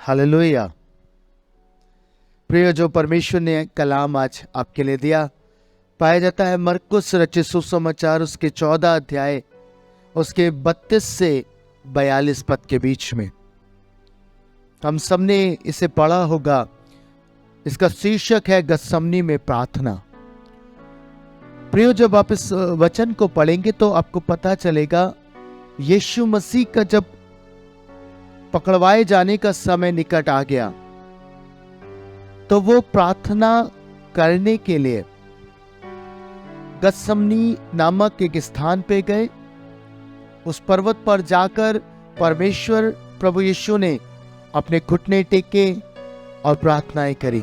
Hallelujah. प्रिय, जो परमेश्वर ने कलाम आज आपके लिए दिया पाया जाता है मरकुस रचित सुसमाचार उसके 14 अध्याय उसके 32 से 42 पद के बीच में। हम सबने इसे पढ़ा होगा। इसका शीर्षक है गत्समनी में प्रार्थना। प्रियो, जब आप इस वचन को पढ़ेंगे तो आपको पता चलेगा यीशु मसीह का जब पकड़वाए जाने का समय निकट आ गया तो वो प्रार्थना करने के लिए गत्समनी नामक एक स्थान पे गए। उस पर्वत पर जाकर परमेश्वर प्रभु यीशु ने अपने घुटने टेके और प्रार्थनाएं करी।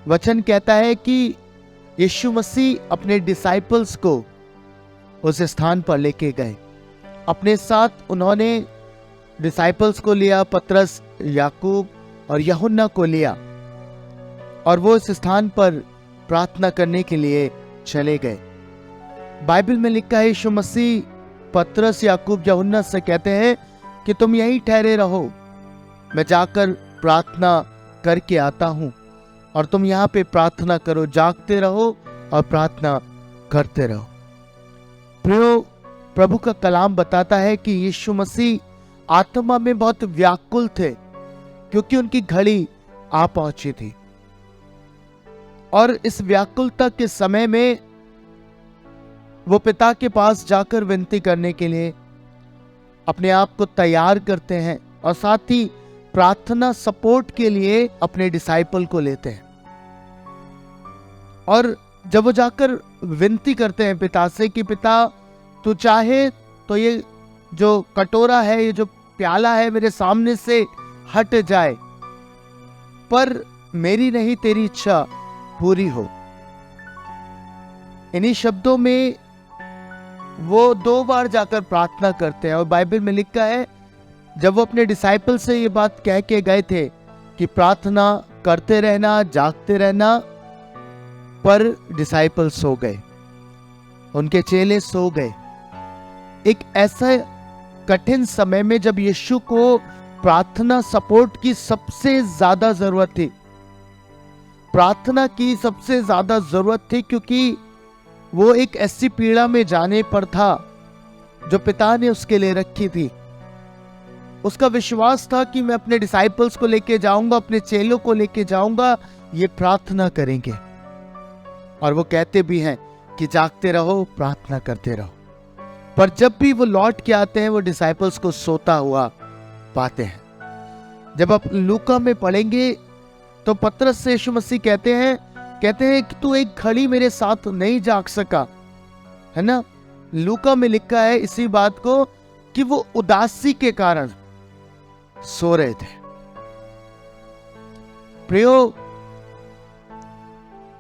वचन कहता है कि यीशु मसीह अपने डिसाइपल्स को उस स्थान पर लेके गए। अपने साथ उन्होंने डिसाइपल्स को लिया, पतरस, याकूब और यूहन्ना को लिया और वो इस स्थान पर प्रार्थना करने के लिए चले गए। बाइबल में लिखा है यीशु मसीह पतरस, याकूब, यूहन्ना से कहते हैं कि तुम यहीं ठहरे रहो, मैं जाकर प्रार्थना करके आता हूं और तुम यहां पे प्रार्थना करो, जागते रहो और प्रार्थना करते रहो। प्रियो, प्रभु का कलाम बताता है कि यीशु मसीह आत्मा में बहुत व्याकुल थे क्योंकि उनकी घड़ी आ पहुंची थी और इस व्याकुलता के समय में वो पिता के पास जाकर विनती करने के लिए अपने आप को तैयार करते हैं और साथ ही प्रार्थना सपोर्ट के लिए अपने डिसाइपल को लेते हैं। और जब वो जाकर विनती करते हैं पिता से कि पिता तू चाहे तो ये जो कटोरा है, ये जो प्याला है मेरे सामने से हट जाए, पर मेरी नहीं तेरी इच्छा पूरी हो। इन्हीं शब्दों में वो 2 बार जाकर प्रार्थना करते हैं और बाइबल में लिखा है जब वो अपने डिसाइपल से ये बात कह के गए थे कि प्रार्थना करते रहना, जागते रहना, पर डिसाइपल सो गए, उनके चेले सो गए। एक ऐसा कठिन समय में जब यीशु को प्रार्थना सपोर्ट की सबसे ज्यादा जरूरत थी, प्रार्थना की सबसे ज्यादा जरूरत थी, क्योंकि वो एक ऐसी पीड़ा में जाने पर था जो पिता ने उसके लिए रखी थी। उसका विश्वास था कि मैं अपने डिसाइपल्स को लेके जाऊंगा, अपने चेलों को लेके जाऊंगा, ये प्रार्थना करेंगे। और वो कहते भी हैं कि जागते रहो, प्रार्थना करते रहो। पर जब भी वो लौट के आते हैं वो डिसाइपल्स को सोता हुआ पाते हैं। जब आप लूका में पढ़ेंगे तो पतरस से यीशु मसीह कहते हैं कि तू एक घड़ी मेरे साथ नहीं जाग सका, है ना। लूका में लिखा है इसी बात को कि वो उदासी के कारण सो रहे थे। प्रियो,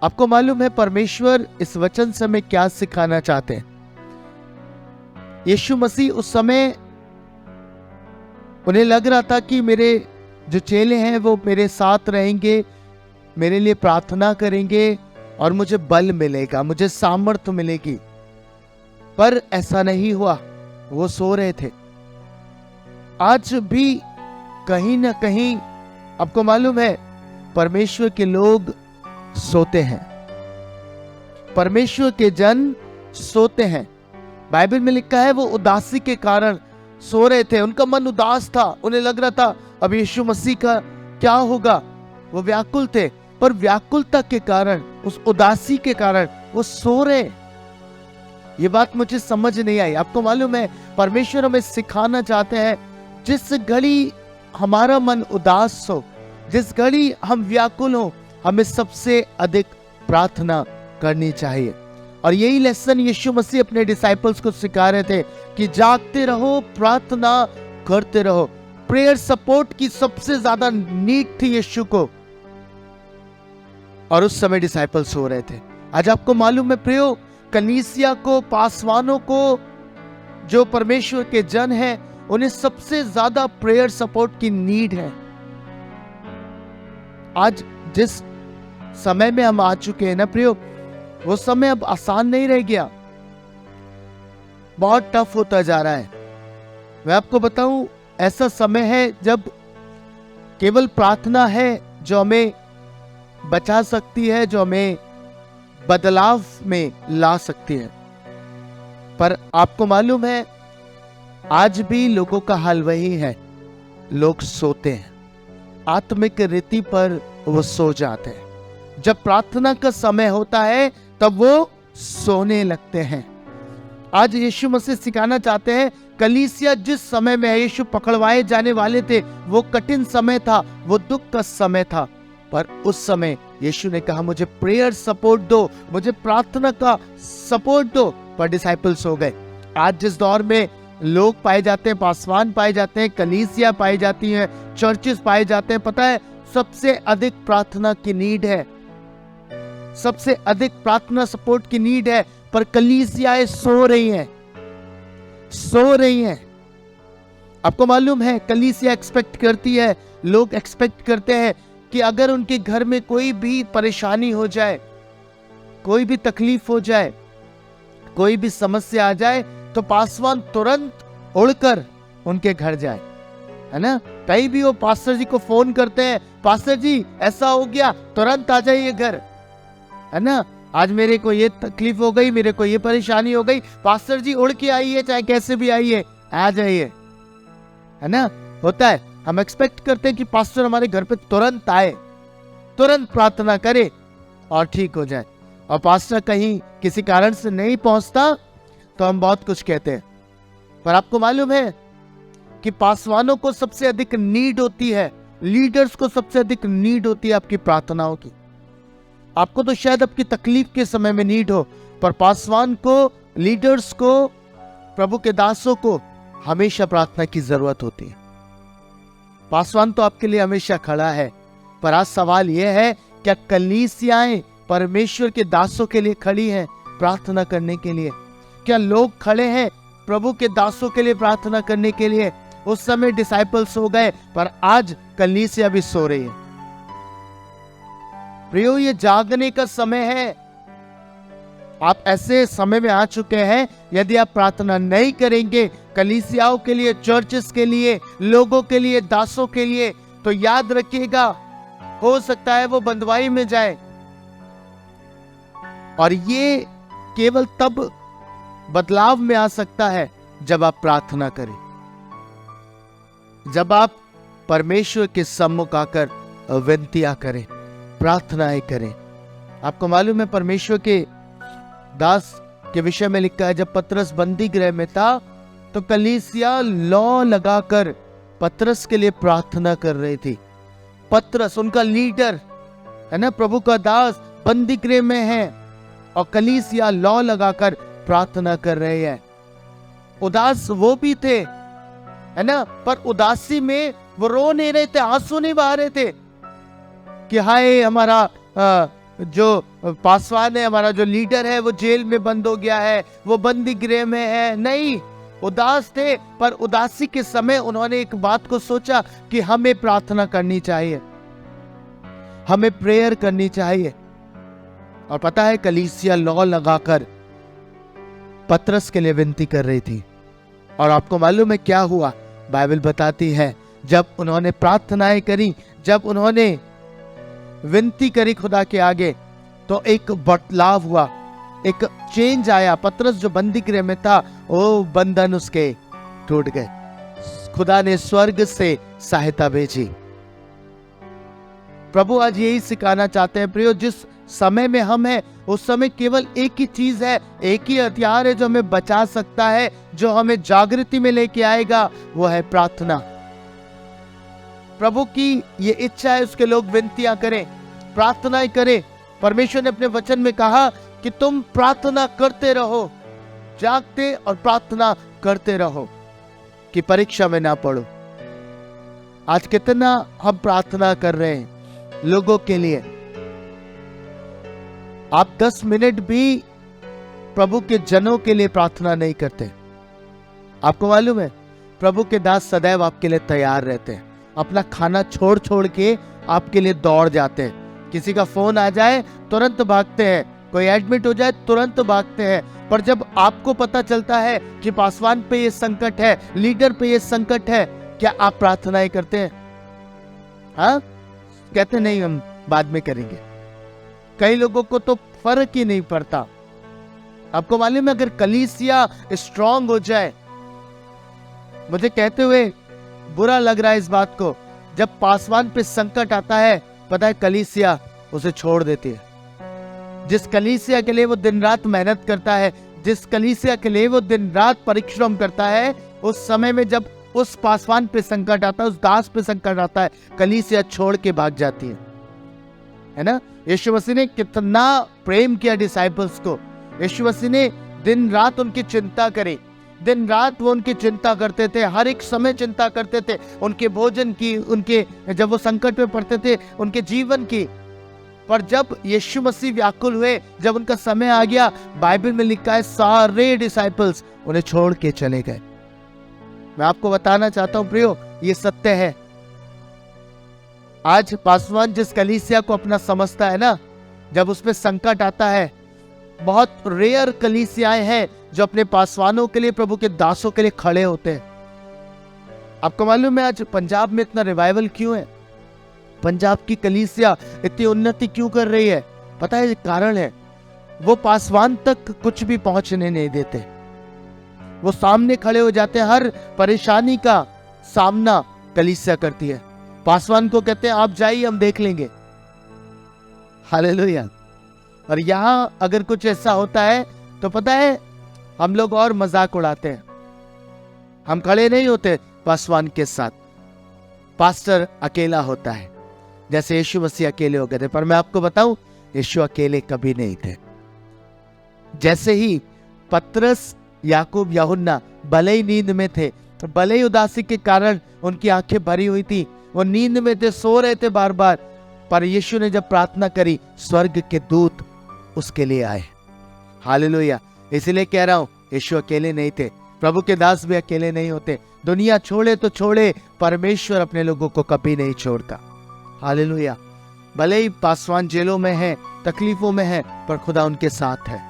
आपको मालूम है परमेश्वर इस वचन से हमें क्या सिखाना चाहते हैं। यीशु मसीह उस समय उन्हें लग रहा था कि मेरे जो चेले हैं वो मेरे साथ रहेंगे, मेरे लिए प्रार्थना करेंगे और मुझे बल मिलेगा, मुझे सामर्थ्य मिलेगी, पर ऐसा नहीं हुआ। वो सो रहे थे। आज भी कहीं ना कहीं आपको मालूम है परमेश्वर के लोग सोते हैं, परमेश्वर के जन सोते हैं। बाइबल में लिखा है वो उदासी के कारण सो रहे थे, उनका मन उदास था, उन्हें लग रहा था अब यीशु मसीह का क्या होगा। वो व्याकुल थे, पर व्याकुलता के कारण, उस उदासी के कारण वो सो रहे। ये बात मुझे समझ नहीं आई। आपको मालूम है परमेश्वर हमें सिखाना चाहते हैं जिस घड़ी हमारा मन उदास हो, जिस घड़ी हम व्याकुल हो, हमें सबसे अधिक प्रार्थना करनी चाहिए। और यही लेसन यीशु मसीह अपने डिसाइपल्स को सिखा रहे थे कि जागते रहो, प्रार्थना करते रहो। प्रेयर सपोर्ट की सबसे ज्यादा नीड थी यीशु को, और उस समय डिसाइपल सो रहे थे। आज आपको मालूम है प्रियो, कलीसिया को, पासवानों को, जो परमेश्वर के जन हैं, उन्हें सबसे ज्यादा प्रेयर सपोर्ट की नीड है। आज जिस समय में हम आ चुके हैं ना प्रियो, वो समय अब आसान नहीं रह गया, बहुत टफ होता जा रहा है। मैं आपको बताऊं, ऐसा समय है जब केवल प्रार्थना है जो हमें बचा सकती है, जो हमें बदलाव में ला सकती है। पर आपको मालूम है आज भी लोगों का हाल वही है, लोग सोते हैं, आत्मिक रीति पर वो सो जाते हैं। जब प्रार्थना का समय होता है तब वो सोने लगते हैं। आज यीशु मसीह सिखाना चाहते हैं, कलीसिया जिस समय में यीशु पकड़वाए जाने वाले थे वो कठिन समय था, वो दुख का समय था, पर उस समय यीशु ने कहा मुझे प्रेयर सपोर्ट दो, मुझे प्रार्थना का सपोर्ट दो, पर डिसाइपल्स हो गए। आज जिस दौर में लोग पाए जाते हैं, पासवान पाए जाते हैं, कलीसिया पाई जाती हैं, चर्चेस पाए जाते हैं, पता है सबसे अधिक प्रार्थना की नीड है, सबसे अधिक प्रार्थना सपोर्ट की नीड है, पर कलीसियाएं सो रही हैं, सो रही हैं। आपको मालूम है कलीसिया एक्सपेक्ट करती है, लोग एक्सपेक्ट करते हैं कि अगर उनके घर में कोई भी परेशानी हो जाए, कोई भी तकलीफ हो जाए, कोई भी समस्या आ जाए तो पासवान तुरंत उड़कर उनके घर जाए, है ना। कहीं भी वो पास्टर जी को फोन करते हैं, पास्टर जी ऐसा हो गया, तुरंत आ जाइए घर, है ना। आज मेरे को ये तकलीफ हो गई, मेरे को ये परेशानी हो गई, पास्टर जी उड़ के आइए, चाहे कैसे भी आइए, आ जाइए, है ना। होता है, हम एक्सपेक्ट करते हैं कि पास्टर हमारे घर पे तुरंत आए, तुरंत प्रार्थना करे और ठीक हो जाए। और पास्टर कहीं किसी कारण से नहीं पहुंचता तो हम बहुत कुछ कहते हैं। पर आपको मालूम है कि पासवानों को सबसे अधिक नीड होती है, लीडर्स को सबसे अधिक नीड होती है आपकी प्रार्थनाओं की। आपको तो शायद आपकी तकलीफ के समय में नीड हो, पर पासवान को, लीडर्स को, प्रभु के दासों को हमेशा प्रार्थना की जरूरत होती है। पासवान तो आपके लिए हमेशा खड़ा है, पर आज सवाल यह है क्या कलीसियाएं परमेश्वर के दासों के लिए खड़ी हैं प्रार्थना करने के लिए? क्या लोग खड़े हैं प्रभु के दासों के लिए प्रार्थना करने के लिए? उस समय डिसाइपल्स सो गए, पर आज कलीसिया भी सो रही है। प्रियो, ये जागने का समय है। आप ऐसे समय में आ चुके हैं, यदि आप प्रार्थना नहीं करेंगे कलीसियाओं के लिए, चर्चेस के लिए, लोगों के लिए, दासों के लिए, तो याद रखिएगा हो सकता है वो बंदवाई में जाए। और ये केवल तब बदलाव में आ सकता है जब आप प्रार्थना करें, जब आप परमेश्वर के सम्मुख आकर विनतियां करें, प्रार्थनाएं करें। आपको मालूम है परमेश्वर के दास के विषय में लिखा है, जब पतरस बंदी गृह में था तो कलीसिया लौ लगाकर पतरस के लिए प्रार्थना कर रही थी। पतरस उनका लीडर है ना, प्रभु का दास बंदी गृह में है और कलीसिया लौ लगाकर प्रार्थना कर रहे हैं। उदास वो भी थे, है ना, पर उदासी में वो रो नहीं रहे थे, आंसू नहीं बहा रहे थे कि हाय हमारा जो पासवान है, हमारा जो लीडर है वो जेल में बंद हो गया है, वो बंदी गृह में है। नहीं, उदास थे, पर उदासी के समय उन्होंने एक बात को सोचा कि हमें प्रार्थना करनी चाहिए, हमें प्रेयर करनी चाहिए। और पता है कलीसिया लौ लगाकर पतरस के लिए विनती कर रही थी। और आपको मालूम है क्या हुआ? बाइबल बताती है जब उन्होंने प्रार्थनाएं करी, जब उन्होंने विनती करी खुदा के आगे, तो एक बदलाव हुआ, एक चेंज आया। पतरस जो बंदी गृह में था वो बंधन उसके टूट गए। खुदा ने स्वर्ग से सहायता भेजी। प्रभु आज यही सिखाना चाहते हैं प्रियो, जिस समय में हम हैं उस समय केवल एक ही चीज है, एक ही हथियार है जो हमें बचा सकता है, जो हमें जागृति में लेके आएगा, वो है प्रार्थना। प्रभु की ये इच्छा है उसके लोग विनतियां करें, प्रार्थनाएं करें। परमेश्वर ने अपने वचन में कहा कि तुम प्रार्थना करते रहो, जागते और प्रार्थना करते रहो कि परीक्षा में ना पड़ो। आज कितना हम प्रार्थना कर रहे हैं लोगों के लिए। आप 10 मिनट भी प्रभु के जनों के लिए प्रार्थना नहीं करते। आपको मालूम है प्रभु के दास सदैव आपके लिए तैयार रहते हैं, अपना खाना छोड़ छोड़ के आपके लिए दौड़ जाते हैं। किसी का फोन आ जाए तुरंत भागते हैं, कोई एडमिट हो जाए तुरंत भागते हैं। पर जब आपको पता चलता है कि पासवान पे ये संकट है, लीडर पे ये संकट है, क्या आप प्रार्थनाएं करते हैं? हाँ, कहते नहीं हम बाद में करेंगे। कई लोगों को तो फर्क ही नहीं पड़ता। आपको मालूम है, अगर कलीसिया स्ट्रांग हो जाए, मुझे कहते हुए बुरा लग रहा है इस बात को, जब पासवान पे संकट आता है, पता है कलीसिया उसे छोड़ देती है। जिस कलीसिया के लिए वो दिन रात मेहनत करता है, जिस कलीसिया के लिए वो दिन रात परिश्रम करता है, उस समय में जब उस पासवान पे संकट आता है, उस दास पे संकट आता है, कलीसिया छोड़ के भाग जाती है ना। यीशु मसीह ने कितना प्रेम किया डिसाइपल्स को। यीशु मसीह ने दिन रात उनकी चिंता करी, दिन रात वो उनकी चिंता करते थे, हर एक समय चिंता करते थे, उनके भोजन की, उनके जब वो संकट में पड़ते थे, उनके जीवन की। पर जब यीशु मसीह व्याकुल हुए, जब उनका समय आ गया, बाइबल में लिखा है सारे डिसाइपल्स उन्हें छोड़ के चले गए। मैं आपको बताना चाहता हूं प्रियो, ये सत्य है। आज पासवान जिस कलीसिया को अपना समझता है ना, जब उसमें संकट आता है, बहुत रेयर कलीसियाएं हैं जो अपने पासवानों के लिए, प्रभु के दासों के लिए खड़े होते हैं। आपको मालूम है आज पंजाब में इतना रिवाइवल क्यों है? पंजाब की कलीसिया इतनी उन्नति क्यों कर रही है? पता है कारण है, वो पासवान तक कुछ भी पहुंचने नहीं देते। वो सामने खड़े हो जाते हैं, हर परेशानी का सामना कलीसिया करती है। पासवान को कहते हैं आप जाइए, हम देख लेंगे। हालेलुया। और यहां अगर कुछ ऐसा होता है तो पता है हम लोग और मजाक उड़ाते हैं, हम खड़े नहीं होते पासवान के साथ। पास्टर अकेला होता है, जैसे यीशु मसीह अकेले हो गए थे। पर मैं आपको बताऊं, यीशु अकेले कभी नहीं थे। जैसे ही पतरस, याकूब, यूहन्ना भले ही नींद में थे, भले ही उदासी के कारण उनकी आंखें भरी हुई थी, वो नींद में थे, सो रहे थे बार बार, पर यीशु ने जब प्रार्थना करी, स्वर्ग के दूत उसके लिए आए। हालेलुया। इसलिए कह रहा हूं, यीशु अकेले नहीं थे, प्रभु के दास भी अकेले नहीं होते। दुनिया छोड़े तो छोड़े, परमेश्वर अपने लोगों को कभी नहीं छोड़ता। हालेलुया। भले ही पासवान जेलों में है, तकलीफों में है, पर खुदा उनके साथ है,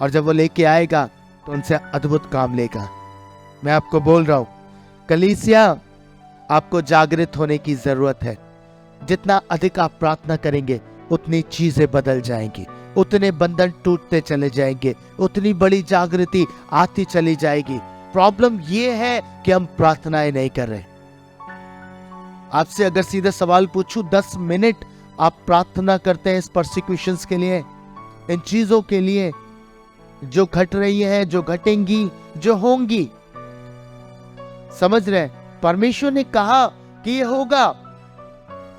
और जब वो लेके आएगा तो उनसे अद्भुत काम लेगा। मैं आपको बोल रहा हूं, कलीसिया आपको जागृत होने की जरूरत है। जितना अधिक आप प्रार्थना करेंगे, उतनी चीजें बदल जाएंगी, उतने बंधन टूटते चले जाएंगे, उतनी बड़ी जागृति आती चली जाएगी। प्रॉब्लम ये है कि हम प्रार्थनाएं नहीं कर रहे। आपसे अगर सीधे सवाल पूछूं, 10 मिनट आप प्रार्थना करते हैं इस परसिक्यूशंस के लिए, इन चीजों के लिए जो घट रही है, जो घटेंगी, जो होंगी? समझ रहे? परमेश्वर ने कहा कि ये होगा,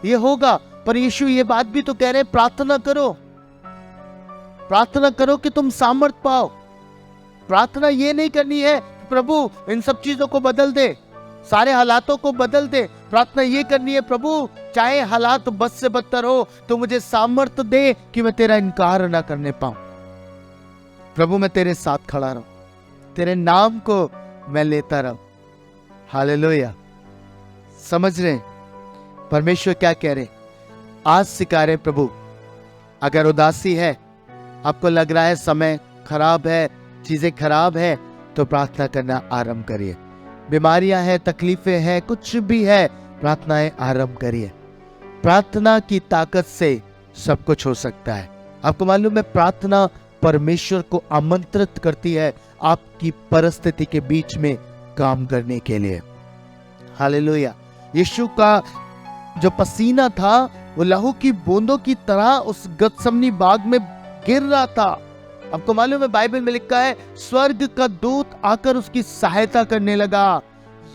ये होगा, पर यीशु ये बात भी तो कह रहे हैं, प्रार्थना करो, प्रार्थना करो कि तुम सामर्थ पाओ। प्रार्थना ये नहीं करनी है प्रभु इन सब चीजों को बदल दे, सारे हालातों को बदल दे। प्रार्थना ये करनी है, प्रभु चाहे हालात बद से बदतर हो तो मुझे सामर्थ्य दे कि मैं तेरा इनकार ना करने पाऊं। प्रभु मैं तेरे साथ खड़ा रहूं, तेरे नाम को मैं लेता रहूं। हालेलुया। समझ रहे? परमेश्वर क्या कह रहे? आज सिखा रहे प्रभु, अगर उदासी है, आपको लग रहा है समय खराब है, चीजें खराब है, तो प्रार्थना करना आरंभ करिए। बीमारियां हैं, तकलीफें हैं, कुछ भी है, प्रार्थनाएं आरंभ करिए। प्रार्थना की ताकत से सब कुछ हो सकता है। आपको मालूम है, प्रार्थना परमेश्वर को आमंत्रित करती है आपकी परिस्थिति के बीच में काम करने के लिए। हालेलुया। यीशु का जो पसीना था वो लहू की बूंदों की तरह उस गतसमनी बाग में गिर रहा था। आपको मालूम है, बाइबल में लिखा है स्वर्ग का दूत आकर उसकी सहायता करने लगा।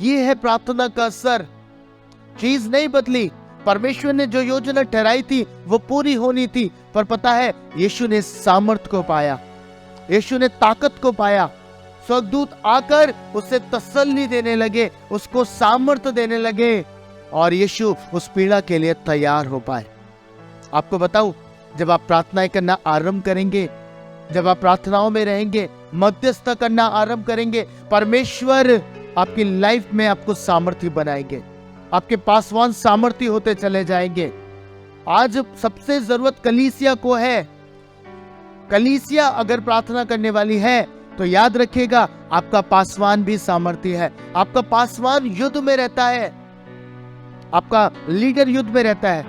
ये है प्रार्थना का असर। चीज नहीं बदली, परमेश्वर ने जो योजना ठहराई थी वो पूरी होनी थी, पर पता है यीशु ने सामर्थ को पाया, यीशु ने ताकत को पाया। स्वर्गदूत आकर उसे तसल्ली देने लगे, उसको सामर्थ देने लगे, और यीशु उस पीड़ा के लिए तैयार हो पाए। आपको बताऊं, जब आप प्रार्थनाएं करना आरंभ करेंगे, जब आप प्रार्थनाओं में रहेंगे, मध्यस्थ करना आरंभ करेंगे, परमेश्वर आपकी लाइफ में आपको सामर्थ्य बनाएंगे, आपके पासवान सामर्थ्य होते चले जाएंगे। आज सबसे जरूरत कलीसिया को है। कलीसिया अगर प्रार्थना करने वाली है तो याद रखिएगा, आपका पासवान भी सामर्थ्य है, आपका पासवान युद्ध में रहता है। आपका लीडर युद्ध में रहता है,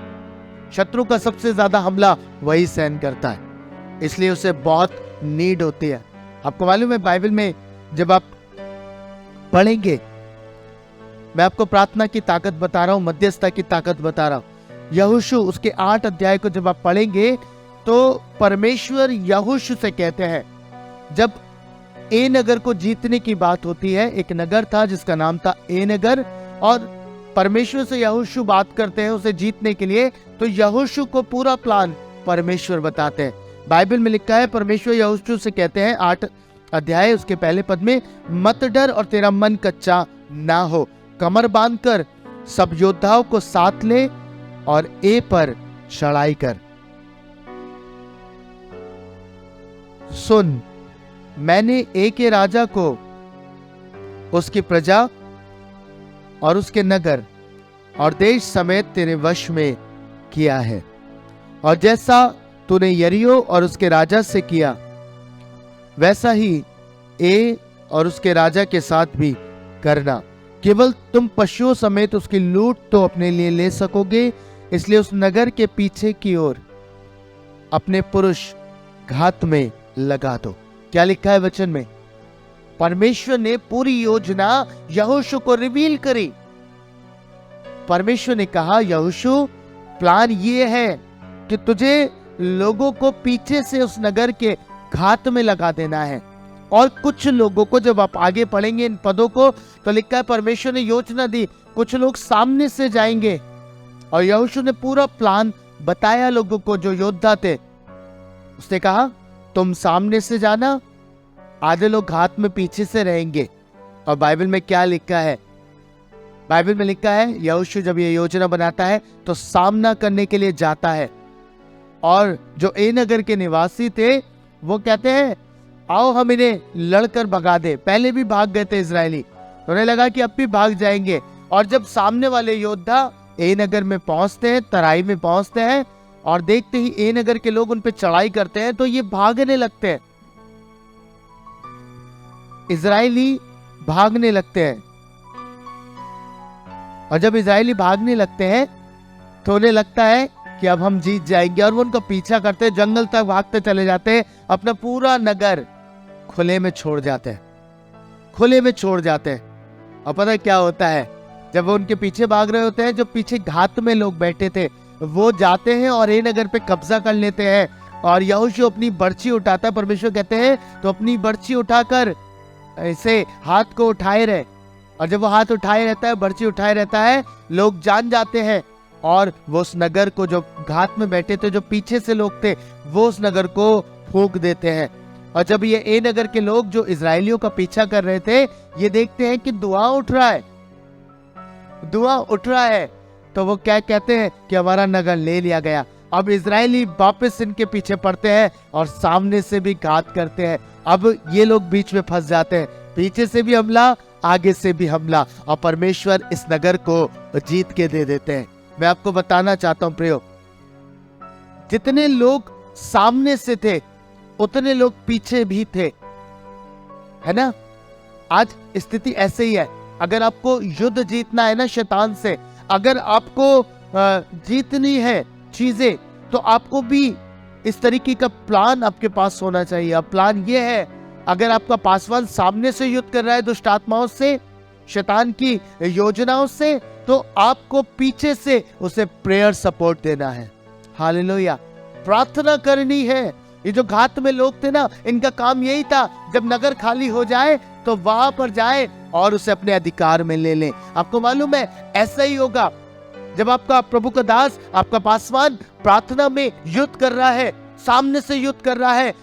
शत्रु का सबसे ज्यादा हमला वही सहन करता है, इसलिए उसे बहुत नीड होती है। आपको मालूम है बाइबल में जब आप पढ़ेंगे, मैं आपको प्रार्थना की ताकत बता रहा हूं, मध्यस्थता की ताकत बता रहा हूं। यहोशू उसके 8 अध्याय को जब आप पढ़ेंगे तो परमेश्वर यहोशू से कहते हैं, जब ए नगर को जीतने की बात होती है, एक नगर था जिसका नाम था ए नगर, और परमेश्वर से यहोशू बात करते हैं उसे जीतने के लिए, तो यहोशू को पूरा प्लान परमेश्वर बताते हैं। बाइबल में लिखा है, परमेश्वर यहोशू से कहते हैं 8 अध्याय उसके पहले पद में, मत डर और तेरा मन कच्चा ना हो, कमर बांधकर सब योद्धाओं को साथ ले और ए पर चढ़ाई कर। सुन, मैंने ए के राजा को, उसकी प्रजा और उसके नगर और देश समेत तेरे वश में किया है, और जैसा तूने यरीहो और उसके राजा से किया वैसा ही ए और उसके राजा के साथ भी करना। केवल तुम पशुओं समेत उसकी लूट तो अपने लिए ले सकोगे, इसलिए उस नगर के पीछे की ओर अपने पुरुष घात में लगा दो। क्या लिखा है वचन में? परमेश्वर ने पूरी योजना यहोशू को रिवील करी। परमेश्वर ने कहा, यहोशू प्लान ये है कि तुझे लोगों को पीछे से उस नगर के घात में लगा देना है। और कुछ लोगों को, जब आप आगे पढ़ेंगे इन पदों को, तो लिखा है परमेश्वर ने योजना दी, कुछ लोग सामने से जाएंगे, और यहोशू ने पूरा प्लान बताया लोगों को जो योद्धा थे। उसने कहा तुम सामने से जाना, आधे लोग घात में पीछे से रहेंगे। और बाइबल में क्या लिखा है? बाइबल में लिखा है यहोशू जब ये योजना बनाता है तो सामना करने के लिए जाता है, और जो ए नगर के निवासी थे वो कहते हैं आओ हम इन्हें लड़कर भगा दे। पहले भी भाग गए थे इजरायली, तो उन्हें लगा कि अब भी भाग जाएंगे। और जब सामने वाले योद्धा ए नगर में पहुंचते हैं, तराई में पहुंचते हैं, और देखते ही ए नगर के लोग उन पे चढ़ाई करते हैं, तो ये भागने लगते हैं, इजरायली भागने लगते हैं। और जब इजरायली भागने लगते हैं तो उन्हें लगता है कि अब हम जीत जाएंगे, और वो उनका पीछा करते हैं, जंगल तक भागते चले जाते हैं, अपना पूरा नगर खुले में छोड़ जाते हैं, खुले में छोड़ जाते हैं। और पता है क्या होता है? जब वो उनके पीछे भाग रहे होते हैं, जो पीछे घात में लोग बैठे थे वो जाते हैं और ए नगर पे कब्जा कर लेते हैं। और यहोशू अपनी बर्छी उठाता है, परमेश्वर कहते हैं तो अपनी बर्छी उठाकर ऐसे हाथ को उठाए रहे, और जब वो हाथ उठाए रहता है, बर्छी उठाए रहता है, लोग जान जाते हैं, और वो उस नगर को, जो घात में बैठे थे, जो पीछे से लोग थे, वो उस नगर को फूंक देते हैं। और जब ये ए नगर के लोग जो इजरायलियों का पीछा कर रहे थे, ये देखते हैं कि धुआं उठ रहा है, धुआं उठ रहा है, तो वो क्या कहते हैं कि हमारा नगर ले लिया गया। अब इजरायली वापस इनके पीछे पड़ते हैं और सामने से भी घात करते हैं। अब ये लोग बीच में फंस जाते हैं, पीछे से भी हमला, आगे से भी हमला, और परमेश्वर इस नगर को जीत के दे देते हैं। मैं आपको बताना चाहता हूं प्रियो, जितने लोग सामने से थे उतने लोग पीछे भी थे, है ना? आज स्थिति ऐसे ही है। अगर आपको युद्ध जीतना है ना शैतान से, अगर आपको जीतनी है चीजें, तो आपको भी इस तरीके का प्लान आपके पास होना चाहिए। अब प्लान ये है, अगर आपका पासवान सामने से युद्ध कर रहा है दुष्ट आत्माओं से, शैतान की योजनाओं से, तो आपको पीछे से उसे प्रेयर सपोर्ट देना है। हालेलुया, प्रार्थना करनी है। ये जो घात में लोग थे ना, इनका काम यही था, जब नगर खाली हो जाए तो वहां पर जाए और उसे अपने अधिकार में ले लें। आपको मालूम है ऐसा ही होगा जब आपका प्रभु का दास, आपका पासवान प्रार्थना में युद्ध कर रहा है, सामने से युद्ध कर रहा है,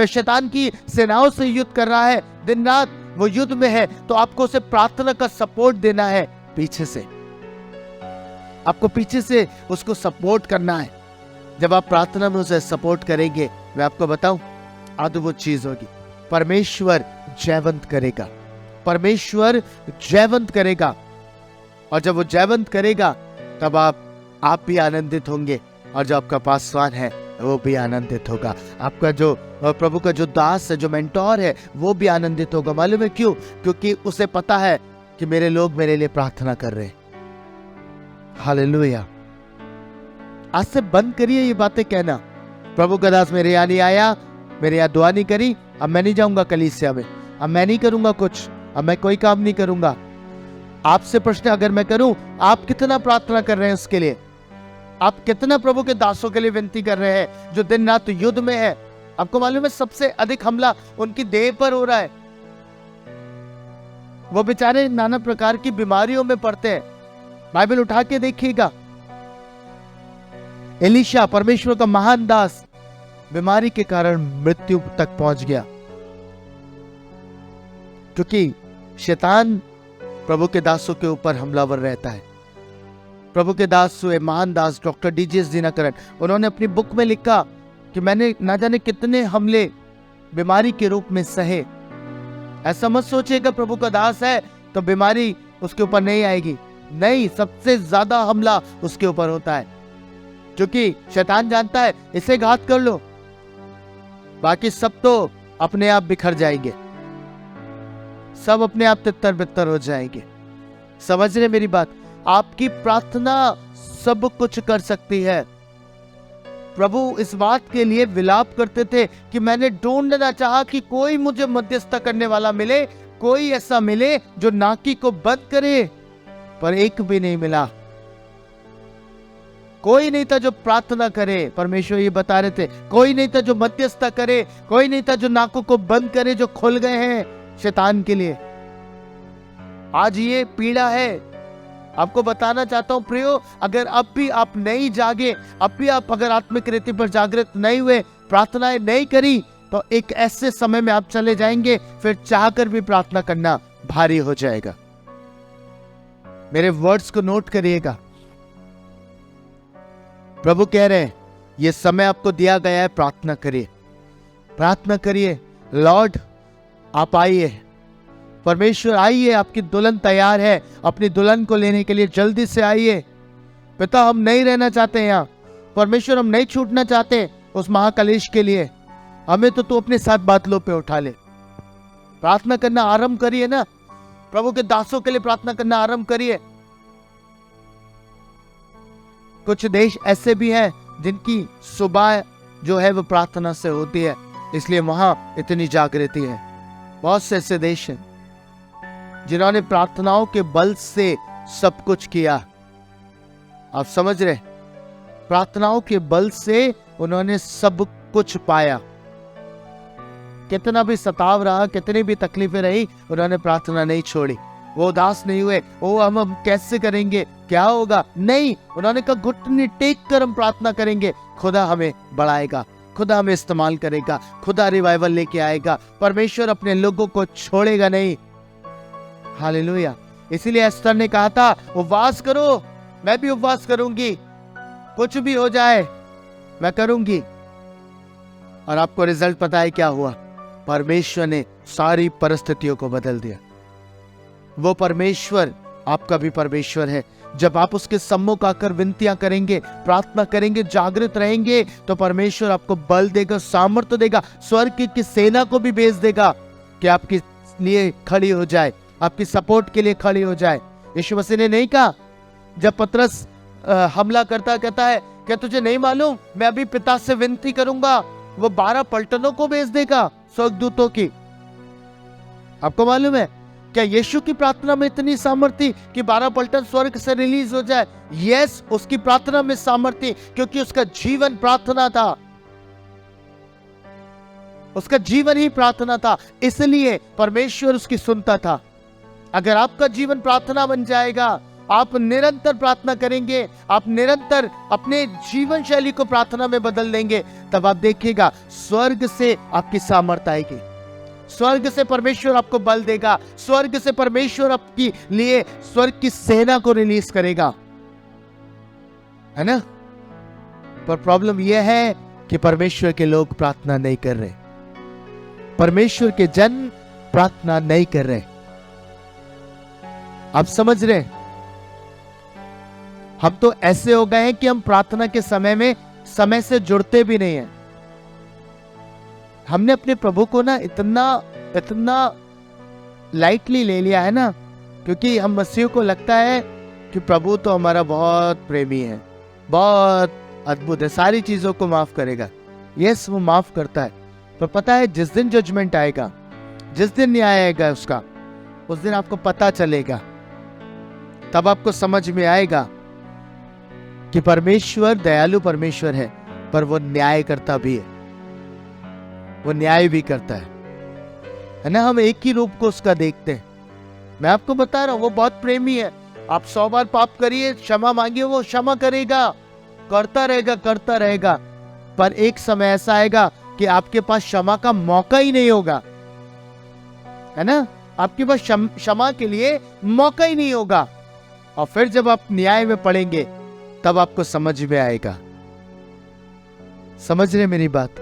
शैतान की सेनाओं से युद्ध कर रहा है, दिन रात वो युद्ध में है, तो आपको उसे प्रार्थना का सपोर्ट देना है। पीछे से आपको पीछे से उसको सपोर्ट करना है। जब आप प्रार्थना में उसे सपोर्ट करेंगे, मैं आपको बताऊं अद्भुत चीज होगी। परमेश्वर जयवंत करेगा, परमेश्वर जयवंत करेगा, और जब वो जयवंत करेगा तब आप भी आनंदित होंगे, और जो आपका पासवान है वो भी आनंदित होगा। आपका जो प्रभु का जो दास है, जो मेंटोर है, वो भी आनंदित होगा। मालूम है क्यों? क्योंकि उसे पता है कि मेरे लोग मेरे लिए प्रार्थना कर रहे हैं। हालेलुया। आज से बंद करिए ये बातें कहना, प्रभु का दास मेरे यहाँ नहीं आया, मेरे यहाँ दुआ नहीं करी, अब मैं नहीं जाऊंगा कलीसिया में, अब मैं नहीं करूंगा कुछ, अब मैं कोई काम नहीं करूंगा। आपसे प्रश्न अगर मैं करूं, आप कितना प्रार्थना कर रहे हैं उसके लिए? आप कितना प्रभु के दासों के लिए विनती कर रहे हैं जो दिन रात युद्ध में है? आपको मालूम है सबसे अधिक हमला उनकी देह पर हो रहा है। वो बेचारे नाना प्रकार की बीमारियों में पड़ते हैं। बाइबल उठा के देखिएगा, एलीशा परमेश्वर का महान दास बीमारी के कारण मृत्यु तक पहुंच गया, क्योंकि शैतान प्रभु के दासों के ऊपर हमलावर रहता है। प्रभु के दास हुए महान दास डॉक्टर डीजीएस दिनकरन, उन्होंने अपनी बुक में लिखा कि मैंने ना जाने कितने हमले बीमारी के रूप में सहे। ऐसा मत सोचिएगा प्रभु का दास है तो बीमारी उसके ऊपर नहीं आएगी, नहीं, सबसे ज्यादा हमला उसके ऊपर होता है, क्योंकि शैतान जानता है इसे घात कर लो, बाकी सब तो अपने आप बिखर जाएंगे, सब अपने आप तितर बितर हो जाएंगे। समझ रहे मेरी बात? आपकी प्रार्थना सब कुछ कर सकती है। प्रभु इस बात के लिए विलाप करते थे कि मैंने ढूंढना चाहा कि कोई मुझे मध्यस्थता करने वाला मिले, कोई ऐसा मिले जो नाकी को बंद करे, पर एक भी नहीं मिला। कोई नहीं था जो प्रार्थना करे, परमेश्वर ये बता रहे थे, कोई नहीं था जो मध्यस्थता करे, कोई नहीं था जो नाकों को बंद करे, जो खुल गए हैं शैतान के लिए। आज ये पीड़ा है। आपको बताना चाहता हूं प्रियो, अगर अब भी आप नहीं जागे, अब भी आप अगर आत्मिक रीति पर जागृत नहीं हुए, प्रार्थनाएं नहीं करी, तो एक ऐसे समय में आप चले जाएंगे फिर चाहकर भी प्रार्थना करना भारी हो जाएगा। मेरे वर्ड्स को नोट करिएगा। प्रभु कह रहे हैं ये समय आपको दिया गया है, प्रार्थना करिए, प्रार्थना करिए। लॉर्ड आप आइए, परमेश्वर आइए, आपकी दुल्हन तैयार है, अपनी दुल्हन को लेने के लिए जल्दी से आइए। पिता हम नहीं रहना चाहते यहाँ, परमेश्वर हम नहीं छूटना चाहते उस महाकलेश के लिए, हमें तो तू अपने साथ बादलों पे उठा ले। प्रार्थना करना आरंभ करिए ना, प्रभु के दासों के लिए प्रार्थना करना आरंभ करिए। कुछ देश ऐसे भी हैं जिनकी सुबह जो है वो प्रार्थना से होती है, इसलिए वहां इतनी जागृति है। बहुत से ऐसे देश हैं जिन्होंने प्रार्थनाओं के बल से सब कुछ किया। आप समझ रहे? प्रार्थनाओं के बल से उन्होंने सब कुछ पाया। कितना भी सताव रहा, कितनी भी तकलीफें रही, उन्होंने प्रार्थना नहीं छोड़ी। वो उदास नहीं हुए, ओ हम कैसे करेंगे, क्या होगा, नहीं, उन्होंने कहा घुटने टेक कर हम प्रार्थना करेंगे, खुदा हमें बढ़ाएगा, खुदा हमें इस्तेमाल करेगा, खुदा रिवाइवल लेके आएगा, परमेश्वर अपने लोगों को छोड़ेगा नहीं। हालेलुया। इसीलिए एस्तर ने कहा था उपवास करो, मैं भी उपवास करूंगी, कुछ भी हो जाए मैं करूंगी। और आपको रिजल्ट पता है क्या हुआ? परमेश्वर ने सारी परिस्थितियों को बदल दिया। वो परमेश्वर आपका भी परमेश्वर है। जब आप उसके सम्मुख आकर विनतियां करेंगे, प्रार्थना करेंगे, जागृत रहेंगे, तो परमेश्वर आपको बल देगा, सामर्थ्य देगा, स्वर्ग की सेना को भी भेज देगा कि आपके लिए खड़ी हो जाए, आपकी सपोर्ट के लिए खड़ी हो जाए। यीशु मसीह ने नहीं कहा, जब पतरस हमला करता कहता है क्या तुझे नहीं मालूम मैं अभी पिता से विनती करूंगा, वो 12 पलटनों को भेज देगा स्वर्गदूतों की। आपको मालूम है क्या यीशु की प्रार्थना में इतनी सामर्थ्य कि 12 पलटन स्वर्ग से रिलीज हो जाए? यस, उसकी प्रार्थना में सामर्थ्य, क्योंकि उसका जीवन प्रार्थना था, उसका जीवन ही प्रार्थना था, इसलिए परमेश्वर उसकी सुनता था। अगर आपका जीवन प्रार्थना बन जाएगा, आप निरंतर प्रार्थना करेंगे, आप निरंतर अपने जीवन शैली को प्रार्थना में बदल देंगे, तब आप देखिएगा स्वर्ग से आपकी सामर्थ्य आएगी, स्वर्ग से परमेश्वर आपको बल देगा, स्वर्ग से परमेश्वर आपके लिए स्वर्ग की सेना को रिलीज करेगा, है ना? पर प्रॉब्लम यह है कि परमेश्वर के लोग प्रार्थना नहीं कर रहे, परमेश्वर के जन प्रार्थना नहीं कर रहे। आप समझ रहे? हम तो ऐसे हो गए हैं कि हम प्रार्थना के समय में समय से जुड़ते भी नहीं हैं। हमने अपने प्रभु को ना इतना लाइटली ले लिया है ना, क्योंकि हम मसीह को लगता है कि प्रभु तो हमारा बहुत प्रेमी है, बहुत अद्भुत है, सारी चीजों को माफ करेगा। यस, वो माफ करता है, पर पता है जिस दिन जजमेंट आएगा, जिस दिन न्याय आएगा उसका, उस दिन आपको पता चलेगा, तब आपको समझ में आएगा कि परमेश्वर दयालु परमेश्वर है, पर वो न्याय करता भी है, वो न्याय भी करता है ना। हम एक ही रूप को उसका देखते हैं। मैं आपको बता रहा हूं, वो बहुत प्रेमी है। आप 100 बार पाप करिए, क्षमा मांगिए, वो क्षमा करेगा, करता रहेगा, करता रहेगा। पर एक समय ऐसा आएगा कि आपके पास क्षमा का मौका ही नहीं होगा, है ना। आपके पास क्षमा के लिए मौका ही नहीं होगा। और फिर जब आप न्याय में पड़ेंगे, तब आपको समझ में आएगा। समझ रहे मेरी बात?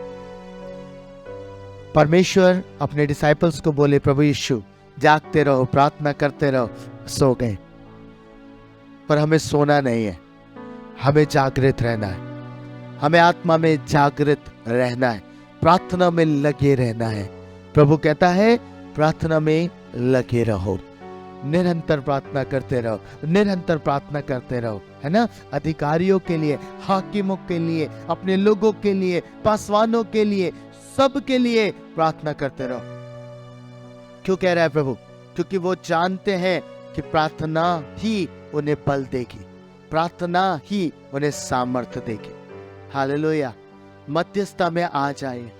परमेश्वर अपने डिसाइपल्स को बोले, प्रभु यीशु जागते रहो, प्रार्थना करते रहो। सो गए, पर हमें सोना नहीं है, हमें जागृत रहना है, हमें आत्मा में जागृत रहना है, प्रार्थना में लगे रहना है। प्रभु कहता है प्रार्थना में लगे रहो, निरंतर प्रार्थना करते रहो, निरंतर प्रार्थना करते रहो, है ना। अधिकारियों के लिए, हाकिमों के लिए, अपने लोगों के लिए, पासवानों के लिए, सब के लिए प्रार्थना करते रहो। क्यों कह रहा है प्रभु? क्योंकि वो जानते हैं कि प्रार्थना ही उन्हें बल देगी, प्रार्थना ही उन्हें सामर्थ्य देगी। हालेलुया। मध्यस्थता में आ जाए,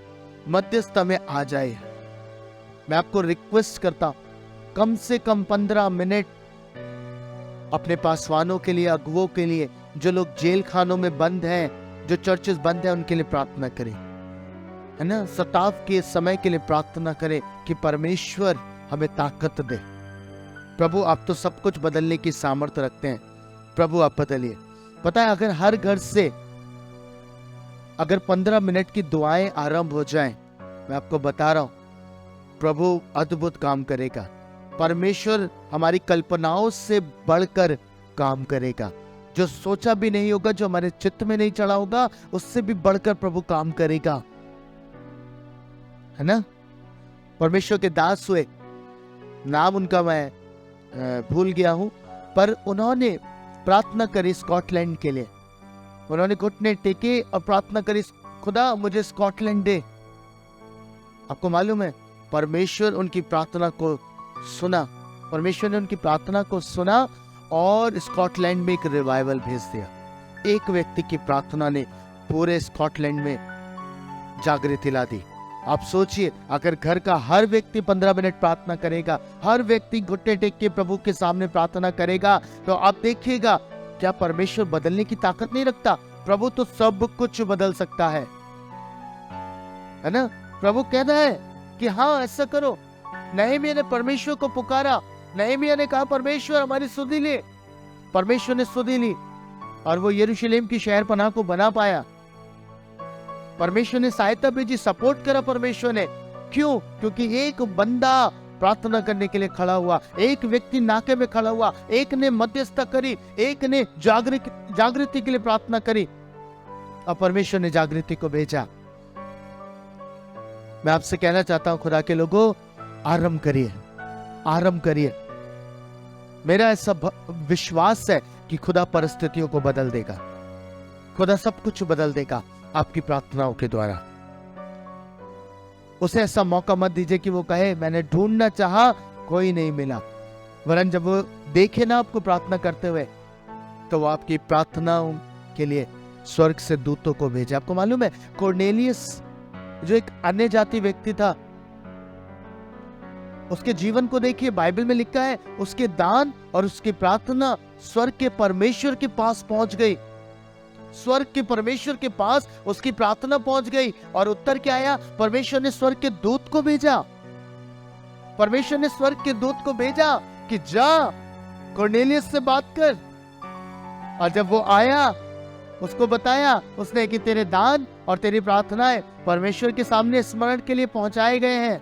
मध्यस्थता में आ जाए। मैं आपको रिक्वेस्ट करता हूं, कम से कम 15 मिनट अपने पासवानों के लिए, अगुवों के लिए, जो लोग जेल खानों में बंद हैं, जो चर्चेस बंद हैं, उनके लिए प्रार्थना करें, है ना। सताव के समय के लिए प्रार्थना करें कि परमेश्वर हमें ताकत दे। प्रभु आप तो सब कुछ बदलने की सामर्थ्य रखते हैं, प्रभु आप बदलिए। पता है, अगर हर घर से अगर 15 मिनट की दुआएं आरंभ हो जाएं, मैं आपको बता रहा हूं, प्रभु अद्भुत काम करेगा। परमेश्वर हमारी कल्पनाओं से बढ़कर काम करेगा। जो सोचा भी नहीं होगा, जो हमारे चित्त में नहीं चढ़ा होगा, उससे भी बढ़कर प्रभु काम करेगा, है ना। परमेश्वर के दास हुए, नाम उनका मैं भूल गया हूं, पर उन्होंने प्रार्थना करी स्कॉटलैंड के लिए। उन्होंने घुटने टेके और प्रार्थना करी, खुदा मुझे स्कॉटलैंड दे। आपको मालूम है, परमेश्वर उनकी प्रार्थना को सुना, परमेश्वर ने उनकी प्रार्थना को सुना और स्कॉटलैंड में एक रिवाइवल भेज दिया। एक व्यक्ति की प्रार्थना ने पूरे स्कॉटलैंड में जागृति ला दी। आप सोचिए, अगर घर का हर व्यक्ति 15 मिनट प्रार्थना करेगा, हर व्यक्ति घुटने टेक के प्रभु के सामने प्रार्थना करेगा, तो आप देखिएगा, क्या परमेश्वर बदलने की ताकत नहीं रखता? प्रभु तो सब कुछ बदल सकता है ना। प्रभु कहता है कि हाँ ऐसा करो। नहमीया ने परमेश्वर को पुकारा, नहमीया ने कहा परमेश्वर हमारी सुधि ले। परमेश्वर ने सुधि ली और वो यरूशलेम की शहर पनाह को बना पाया। परमेश्वर ने सहायता भेजी, सपोर्ट करा परमेश्वर ने। क्यों? क्योंकि एक बंदा प्रार्थना करने के लिए खड़ा हुआ, एक व्यक्ति नाके में खड़ा हुआ, एक ने मध्यस्थता करी, एक ने जागृति के लिए प्रार्थना करी और परमेश्वर ने जागृति को भेजा। मैं आपसे कहना चाहता हूं, खुदा के लोगों, आरंभ करिए, आरंभ करिए। मेरा ऐसा विश्वास है कि खुदा परिस्थितियों को बदल देगा, खुदा सब कुछ बदल देगा आपकी प्रार्थनाओं के द्वारा। उसे ऐसा मौका मत दीजिए कि वो कहे मैंने ढूंढना चाहा कोई नहीं मिला। वरन जब वो देखे ना आपको प्रार्थना करते हुए, तो वो आपकी प्रार्थनाओं के लिए स्वर्ग से दूतों को भेजे। आपको मालूम है, कोर्नेलियस जो एक अन्य जाति व्यक्ति था, उसके जीवन को देखिए, बाइबल में लिखा है उसके दान और उसकी प्रार्थना स्वर्ग के परमेश्वर के पास पहुंच गई। स्वर्ग के परमेश्वर के पास उसकी प्रार्थना पहुंच गई और उत्तर क्या आया? परमेश्वर ने स्वर्ग के दूत को भेजा। परमेश्वर ने स्वर्ग के दूत को भेजा कि जा कोर्नेलियस से बात कर। और जब वो आया, उसको बताया उसने कि तेरे दान और तेरी प्रार्थनाएं परमेश्वर के सामने स्मरण के लिए पहुंचाए गए हैं।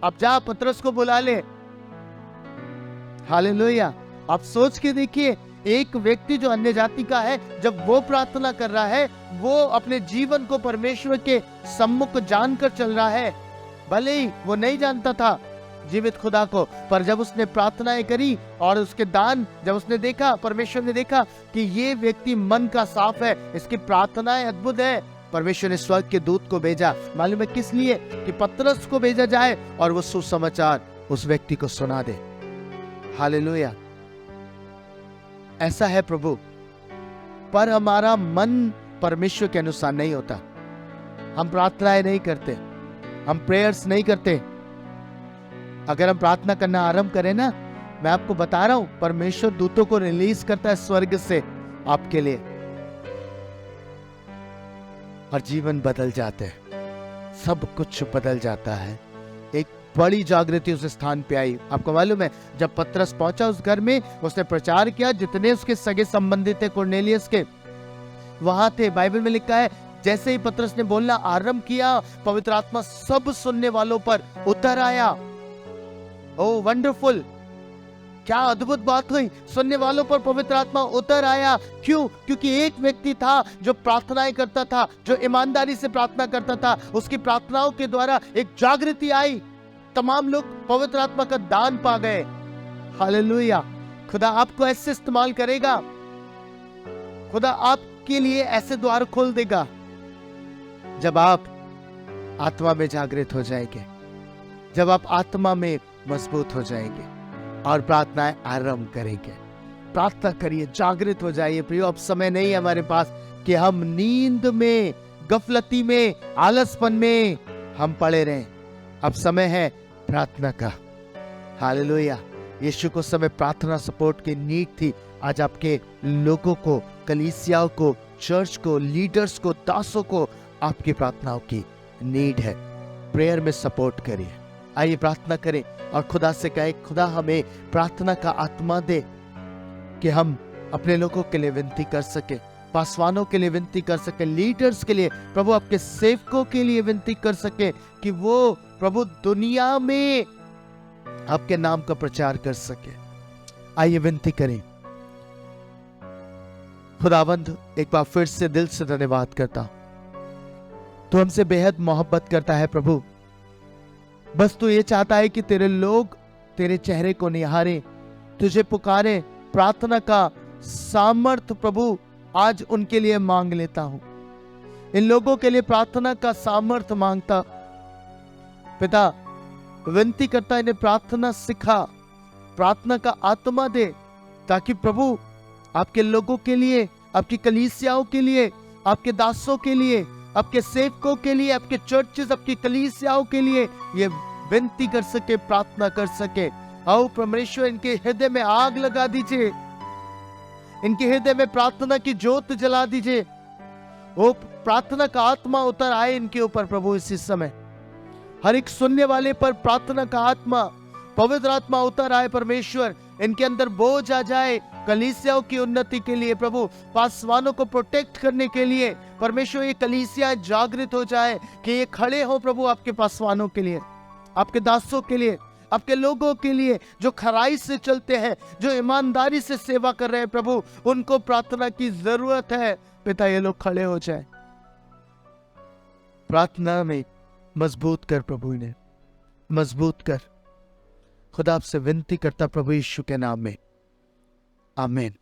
अब जा पतरस को बुला ले। हालेलुया। आप सोच के देखिए, एक व्यक्ति जो अन्य जाति का है, जब वो प्रार्थना कर रहा है, वो अपने जीवन को परमेश्वर के सम्मुख जानकर चल रहा है। भले ही वो नहीं जानता था जीवित खुदा को। पर जब उसने प्रार्थनाएं करी और उसके दान जब उसने देखा, परमेश्वर ने देखा कि ये व्यक्ति मन का साफ है, इसकी प्रार्थनाएं अद्भुत है, परमेश्वर ने स्वर्ग के दूत को भेजा। मालूम है किस लिए? कि पतरस को भेजा जाए और वो सुसमाचार उस व्यक्ति को सुना दे। हालेलुया। ऐसा है प्रभु। पर हमारा मन परमेश्वर के अनुसार नहीं होता। हम प्रार्थनाएं नहीं करते, हम प्रेयर्स नहीं करते। अगर हम प्रार्थना करना आरंभ करें ना, मैं आपको बता रहा हूं, परमेश्वर दूतों को रिलीज करता है स्वर्ग से आपके लिए, और जीवन बदल जाते हैं, सब कुछ बदल जाता है। एक बड़ी जागृति उस स्थान पे आई। आपको मालूम है जब पतरस पहुंचा उस घर में, उसने प्रचार किया, जितने उसके सगे संबंधी थे कुरनेलियस के वहां थे। बाइबल में लिखा है जैसे ही पतरस ने बोलना आरंभ किया, पवित्र आत्मा सब सुनने वालों पर उतर आया। ओ वंडरफुल, क्या अद्भुत बात हुई। सुनने वालों पर पवित्र आत्मा उतर आया। क्यों? क्योंकि एक व्यक्ति था जो प्रार्थनाएं करता था, जो ईमानदारी से प्रार्थना करता था। उसकी प्रार्थनाओं के द्वारा एक जागृति आई, तमाम लोग पवित्र आत्मा का दान पा गए। हालेलुया। खुदा आपको ऐसे इस्तेमाल करेगा, खुदा आपके लिए ऐसे द्वार खोल देगा जब आप आत्मा में जागृत हो जाएंगे, जब आप आत्मा में मजबूत हो जाएंगे और प्रार्थनाएं आरंभ करेंगे। प्रार्थना करिए, जागृत हो जाइए प्रियो। अब समय नहीं है हमारे पास कि हम नींद में, गफलती में, आलसपन में हम पड़े रहें। अब समय है प्रार्थना का। हालेलुया। यीशु को समय प्रार्थना सपोर्ट की नीड थी। आज आपके लोगों को, कलीसियाओं को, चर्च को, लीडर्स को, दासों को आपकी प्रार्थनाओं की नीड है। प्रेयर में सपोर्ट करिए। आइए प्रार्थना करें और खुदा से कहें, खुदा हमें प्रार्थना का आत्मा दे कि हम अपने लोगों के लिए विनती कर सके, पासवानों के लिए विनती कर सके, लीडर्स के लिए, प्रभु आपके सेवकों के लिए विनती कर सके कि वो प्रभु दुनिया में आपके नाम का प्रचार कर सके। आइए विनती करें। खुदावंद, एक बार फिर से दिल से धन्यवाद करता हूं। तू हमसे बेहद मोहब्बत करता है प्रभु। बस तू ये चाहता है कि तेरे लोग तेरे चेहरे को निहारें, तुझे पुकारें। प्रार्थना का सामर्थ्य प्रभु आज उनके लिए मांग लेता हूं। इन लोगों के लिए प्रार्थना का सामर्थ्य मांगता पिता, विनती करता इन्हें प्रार्थना सिखा, प्रार्थना का आत्मा दे, ताकि प्रभु आपके लोगों के लिए, आपकी कलीसियाओं के लिए, आपके दासों के लिए, आपके सेवकों के लिए, आपके चर्चेस, आपकी कलीसियाओं के लिए ये विनती कर सके, प्रार्थना कर सके। आओ परमेश्वर, इनके हृदय में आग लगा दीजिए, इनके हृदय में प्रार्थना की ज्योत जला दीजिए। वो प्रार्थना का आत्मा उतर आए इनके ऊपर प्रभु। इसी समय हर एक सुनने वाले पर प्रार्थना का आत्मा, पवित्र आत्मा उतर आए परमेश्वर। इनके अंदर बोझ आ जाए कलीसियाओं की उन्नति के लिए प्रभु, पासवानों को प्रोटेक्ट करने के लिए परमेश्वर। ये कलीसिया जागृत हो जाए कि ये खड़े हो प्रभु आपके पासवानों के लिए, आपके दासों के लिए, आपके लोगों के लिए जो खराई से चलते हैं, जो ईमानदारी से सेवा कर रहे हैं प्रभु। उनको प्रार्थना की जरूरत है पिता। ये लोग खड़े हो जाए, प्रार्थना में मजबूत कर प्रभु, इन्हें मजबूत कर। खुदा आपसे विनती करता प्रभु यीशु के नाम में, आमीन।